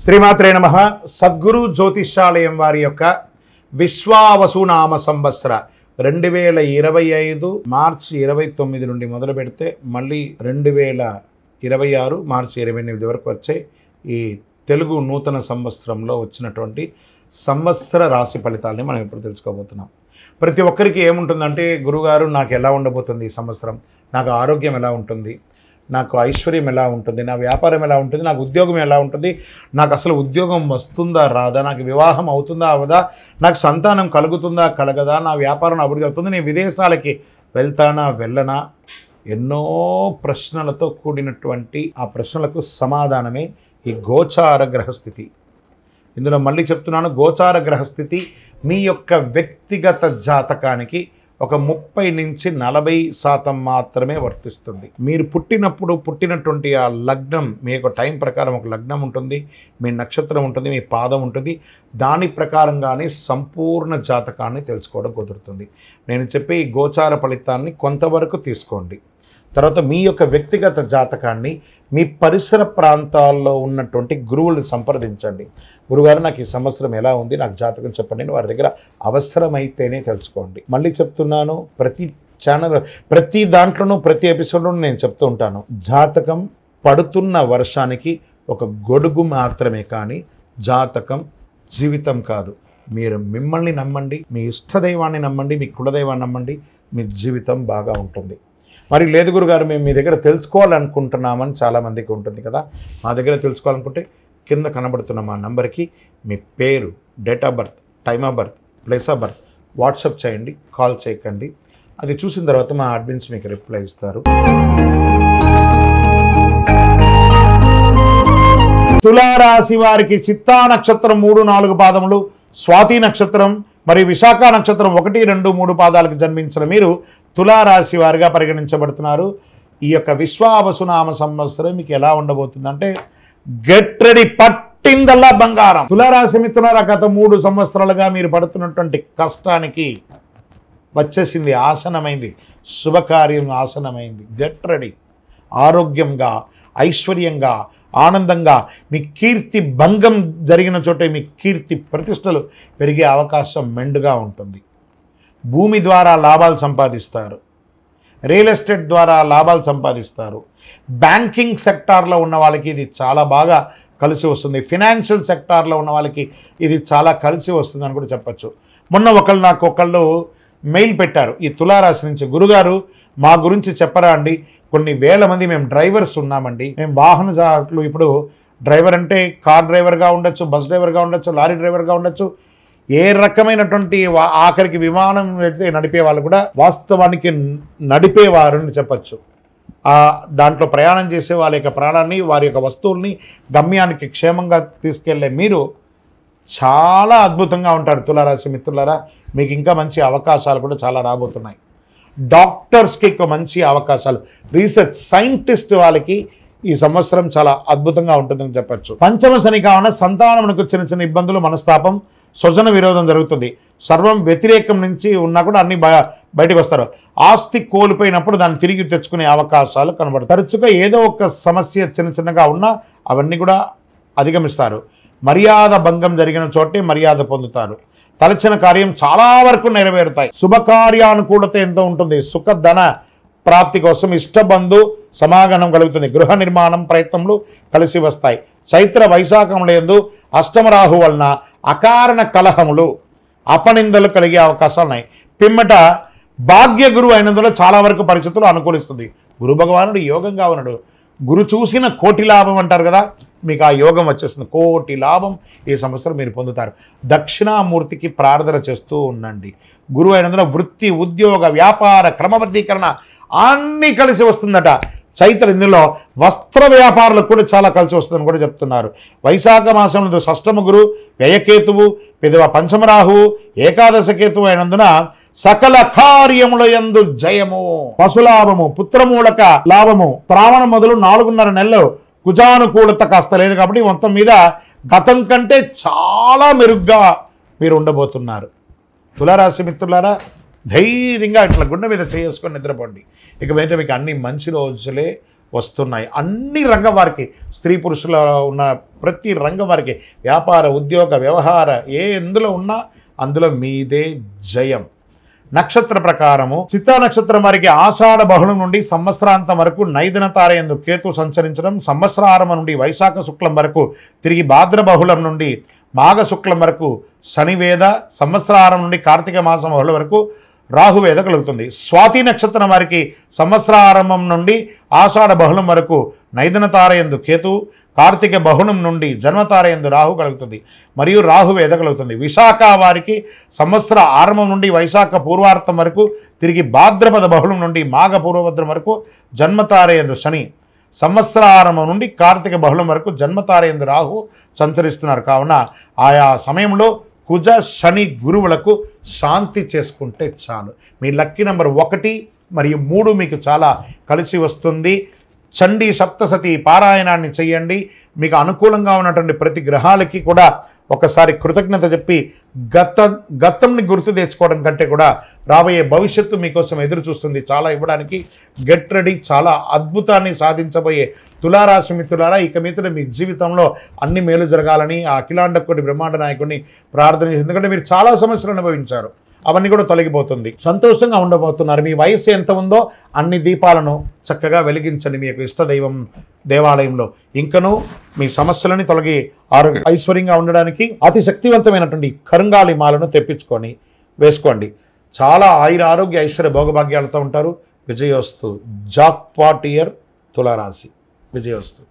శ్రీమాత్రే నమః. సద్గురు జ్యోతిష్యాలయం వారి యొక్క విశ్వావసునామ సంవత్సర 2025 మార్చి 29 నుండి మొదలు పెడితే మళ్ళీ 2026 మార్చి 28 వరకు వచ్చే ఈ తెలుగు నూతన సంవత్సరంలో వచ్చినటువంటి సంవత్సర రాశి ఫలితాలని మనం ఇప్పుడు తెలుసుకోబోతున్నాం. ప్రతి ఒక్కరికి ఏముంటుందంటే, గురుగారు నాకు ఎలా ఉండబోతుంది ఈ సంవత్సరం, నాకు ఆరోగ్యం ఎలా ఉంటుంది, నాకు ఐశ్వర్యం ఎలా ఉంటుంది, నా వ్యాపారం ఎలా ఉంటుంది, నాకు ఉద్యోగం ఎలా ఉంటుంది, నాకు అసలు ఉద్యోగం వస్తుందా రాదా, నాకు వివాహం అవుతుందా అవదా, నాకు సంతానం కలుగుతుందా కలగదా, నా వ్యాపారం అభివృద్ధి అవుతుంది, నేను విదేశాలకి వెళ్తానా వెళ్ళనా, ఎన్నో ప్రశ్నలతో కూడినటువంటి ఆ ప్రశ్నలకు సమాధానమే ఈ గోచార గ్రహస్థితి. ఇందులో మళ్ళీ చెప్తున్నాను, గోచార గ్రహస్థితి మీ యొక్క వ్యక్తిగత జాతకానికి ఒక 30 నుంచి 40% మాత్రమే వర్తిస్తుంది. మీరు పుట్టినటువంటి ఆ లగ్నం, మీ యొక్క టైం ప్రకారం ఒక లగ్నం ఉంటుంది, మీ నక్షత్రం ఉంటుంది, మీ పాదం ఉంటుంది, దాని ప్రకారంగానే సంపూర్ణ జాతకాన్ని తెలుసుకోవడం కుదురుతుంది. నేను చెప్పే ఈ గోచార ఫలితాన్ని కొంతవరకు తీసుకోండి. తర్వాత మీ యొక్క వ్యక్తిగత జాతకాన్ని మీ పరిసర ప్రాంతాల్లో ఉన్నటువంటి గురువులను సంప్రదించండి. గురుగారు నాకు ఈ సంవత్సరం ఎలా ఉంది, నాకు జాతకం చెప్పండి, వారి దగ్గర అవసరమైతేనే తెలుసుకోండి. మళ్ళీ చెప్తున్నాను, ప్రతి దాంట్లోనూ ప్రతి ఎపిసోడ్లోనూ నేను చెప్తూ ఉంటాను, జాతకం పడుతున్న వర్షానికి ఒక గొడుగు మాత్రమే, కానీ జాతకం జీవితం కాదు. మీరు మిమ్మల్ని నమ్మండి, మీ ఇష్టదైవాన్ని నమ్మండి, మీ కులదైవాన్ని నమ్మండి, మీ జీవితం బాగా ఉంటుంది. మరి లేదు గురుగారు, మేము మీ దగ్గర తెలుసుకోవాలనుకుంటున్నామని చాలామందికి ఉంటుంది కదా. మా దగ్గర తెలుసుకోవాలనుకుంటే కింద కనబడుతున్న మా నంబర్కి మీ పేరు, date of birth, time of birth, place of birth WhatsApp చేయండి, కాల్ చేయకండి. అది చూసిన తర్వాత మా అడ్మిన్స్ మీకు రిప్లై ఇస్తారు. తులారాశి వారికి చిత్తా నక్షత్రం 3, 4 పాదములు, స్వాతి నక్షత్రం మరియు విశాఖ నక్షత్రం 1, 2, 3 పాదాలకు జన్మించిన మీరు తులారాశి వారిగా పరిగణించబడుతున్నారు. ఈ యొక్క విశ్వావసునామ సంవత్సరం మీకు ఎలా ఉండబోతుందంటే, గెట్ రెడీ, పట్టిందల్లా బంగారం. తులారాశి మిత్రులారా, గత 3 సంవత్సరాలుగా మీరు పడుతున్నటువంటి కష్టానికి వచ్చేసింది, ఆసనమైంది, శుభకార్యం ఆసనమైంది. Get ready. ఆరోగ్యంగా, ఐశ్వర్యంగా, ఆనందంగా, మీ కీర్తి భంగం జరిగిన చోటే మీ కీర్తి ప్రతిష్టలు పెరిగే అవకాశం మెండుగా ఉంటుంది. భూమి ద్వారా లాభాలు సంపాదిస్తారు, రియల్ ఎస్టేట్ ద్వారా లాభాలు సంపాదిస్తారు. బ్యాంకింగ్ సెక్టార్లో ఉన్న వాళ్ళకి ఇది చాలా బాగా కలిసి వస్తుంది. ఫినాన్షియల్ సెక్టార్లో ఉన్న వాళ్ళకి ఇది చాలా కలిసి వస్తుంది అని కూడా చెప్పచ్చు. మొన్న ఒకళ్ళు మెయిల్ పెట్టారు ఈ తులారాశి నుంచి, గురుగారు మా గురించి చెప్పరా అండి, కొన్ని వేల మంది మేము డ్రైవర్స్ ఉన్నామండి, మేము వాహన చాలకులు. ఇప్పుడు డ్రైవర్ అంటే కార్ డ్రైవర్గా ఉండొచ్చు, బస్ డ్రైవర్గా ఉండొచ్చు, లారీ డ్రైవర్గా ఉండొచ్చు, ఏ రకమైనటువంటి, ఆఖరికి విమానం నడిపే వాళ్ళు కూడా వాస్తవానికి నడిపేవారు అని చెప్పచ్చు. దాంట్లో ప్రయాణం చేసే వాళ్ళ యొక్క ప్రాణాన్ని, వారి యొక్క వస్తువుల్ని గమ్యానికి క్షేమంగా తీసుకెళ్లే మీరు చాలా అద్భుతంగా ఉంటారు. తులారాశి మిత్రులారా, మీకు ఇంకా మంచి అవకాశాలు కూడా చాలా రాబోతున్నాయి. డాక్టర్స్కి మంచి అవకాశాలు, రీసెర్చ్ సైంటిస్ట్ వాళ్ళకి ఈ సంవత్సరం చాలా అద్భుతంగా ఉంటుందని చెప్పచ్చు. పంచమ శని కావున సంతానమునకు చిన్న చిన్న ఇబ్బందులు, మనస్తాపం, స్వజన విరోధం జరుగుతుంది. సర్వం వ్యతిరేకం నుంచి ఉన్నా కూడా అన్ని బయటకు వస్తారు. ఆస్తి కోల్పోయినప్పుడు దాన్ని తిరిగి తెచ్చుకునే అవకాశాలు కనబడతాయి. తరచుగా ఏదో ఒక సమస్య చిన్నగా ఉన్నా అవన్నీ కూడా అధిగమిస్తారు. మర్యాద భంగం జరిగిన చోటే మర్యాద పొందుతారు. తలచిన కార్యం చాలా వరకు నెరవేరుతాయి. శుభకార్యానుకూలత ఎంతో ఉంటుంది. సుఖధన ప్రాప్తి కోసం ఇష్టబంధు సమాగమనం కలుగుతుంది. గృహ నిర్మాణం ప్రయత్నములు కలిసి వస్తాయి. చైత్ర వైశాఖములందు అష్టమ రాహు వలన అకారణ కలహములు, అపనిందలు కలిగే అవకాశాలు ఉన్నాయి. పిమ్మట భాగ్య గురువు అయినందులో చాలా వరకు పరిస్థితులు అనుకూలిస్తుంది. గురు భగవానుడు యోగంగా ఉన్నాడు. గురు చూసిన కోటి లాభం అంటారు కదా, మీకు ఆ యోగం వచ్చేస్తుంది. కోటి లాభం ఈ సంవత్సరం మీరు పొందుతారు. దక్షిణామూర్తికి ప్రార్థన చేస్తూ ఉండండి. గురువు అయినందున వృత్తి, ఉద్యోగ, వ్యాపార క్రమబద్ధీకరణ అన్నీ కలిసి వస్తుందట. చైత్ర ఇందులో వస్త్ర వ్యాపారులకు కూడా చాలా కలిసి వస్తుందని కూడా చెప్తున్నారు. వైశాఖ మాసంలో షష్టమ గురు, వ్యయకేతువు, పెదవ పంచమరాహువు, ఏకాదశ కేతువు అయినందున సకల కార్యముల యందు జయము, పశులాభము, పుత్రమూలక లాభము. శ్రావణం మొదలు 4.5 నెలలు కుజానుకూలత కాస్త లేదు కాబట్టి మొత్తం మీద గతం కంటే చాలా మెరుగ్గా మీరు ఉండబోతున్నారు. తులారాశి మిత్రులారా, ధైర్యంగా ఇట్లా గుండె మీద చేసుకొని నిద్రపోండి. ఇక మీద మీకు అన్ని మంచి రోజులే వస్తున్నాయి. అన్ని రంగం వారికి, స్త్రీ పురుషుల ఉన్న ప్రతి రంగం వారికి, వ్యాపార, ఉద్యోగ, వ్యవహార ఎందులో ఉన్నా అందులో మీదే జయం. నక్షత్ర ప్రకారము చిత్తా నక్షత్రం వారికి ఆషాఢ బహుళం నుండి సంవత్సరాంతం వరకు నైదన తారయందు కేతు సంచరించడం, సంవత్సరారంభం నుండి వైశాఖ శుక్లం వరకు తిరిగి భాద్ర బహుళం నుండి మాఘ శుక్లం వరకు శనివేద, సంవత్సరారం నుండి కార్తీక మాసం బహుళ వరకు రాహువేద కలుగుతుంది. స్వాతి నక్షత్రం వారికి సంవత్సరారంభం నుండి ఆషాఢ బహుళం వరకు నైదన తారయందు కేతు, కార్తీక బహుళం నుండి జన్మతారయందు రాహు కలుగుతుంది మరియు రాహువేద కలుగుతుంది. విశాఖ వారికి సంవత్సర ఆరంభం నుండి వైశాఖ పూర్వార్థం వరకు తిరిగి భాద్రపద బహుళం నుండి మాఘ పూర్వభద్రం వరకు జన్మతారయందు శని, సంవత్సరారంభం నుండి కార్తీక బహుళం వరకు జన్మతారయందు రాహు సంచరిస్తున్నారు. కావున ఆయా సమయంలో కుజ శని గురువులకు శాంతి చేసుకుంటే చాలు. మీ లక్కీ నెంబర్ 1 మరియు 3 మీకు చాలా కలిసి వస్తుంది. చండీ సప్తసతి పారాయణాన్ని చేయండి. మీకు అనుకూలంగా ఉన్నటువంటి ప్రతి గ్రహాలకి కూడా ఒకసారి కృతజ్ఞత చెప్పి గతంని గుర్తు తెచ్చుకోవడం కంటే కూడా రాబోయే భవిష్యత్తు మీకోసం ఎదురు చూస్తుంది. చాలా ఇవ్వడానికి గెట్ రెడీ. చాలా అద్భుతాన్ని సాధించబోయే తులారాశి మిత్రులారా, ఇక మీదట మీ జీవితంలో అన్ని మేలు జరగాలని ఆ అఖిలాండకోటి బ్రహ్మాండ నాయకుడిని ప్రార్థన చేసి, ఎందుకంటే మీరు చాలా సమస్యలు అనుభవించారు, అవన్నీ కూడా తొలగిపోతుంది. సంతోషంగా ఉండబోతున్నారు. మీ వయస్సు ఎంత ఉందో అన్ని దీపాలను చక్కగా వెలిగించండి మీ యొక్క ఇష్టదైవం దేవాలయంలో. ఇంకనూ మీ సమస్యలని తొలగి ఐశ్వర్యంగా ఉండడానికి అతి శక్తివంతమైనటువంటి కరుంగాలి మాలను తెప్పించుకొని వేసుకోండి. చాలా ఆరోగ్య ఐశ్వర్య భోగభాగ్యాలతో ఉంటారు. విజయోస్తు. జాక్పాట్ ఇయర్ తులారాశి. విజయోస్తు.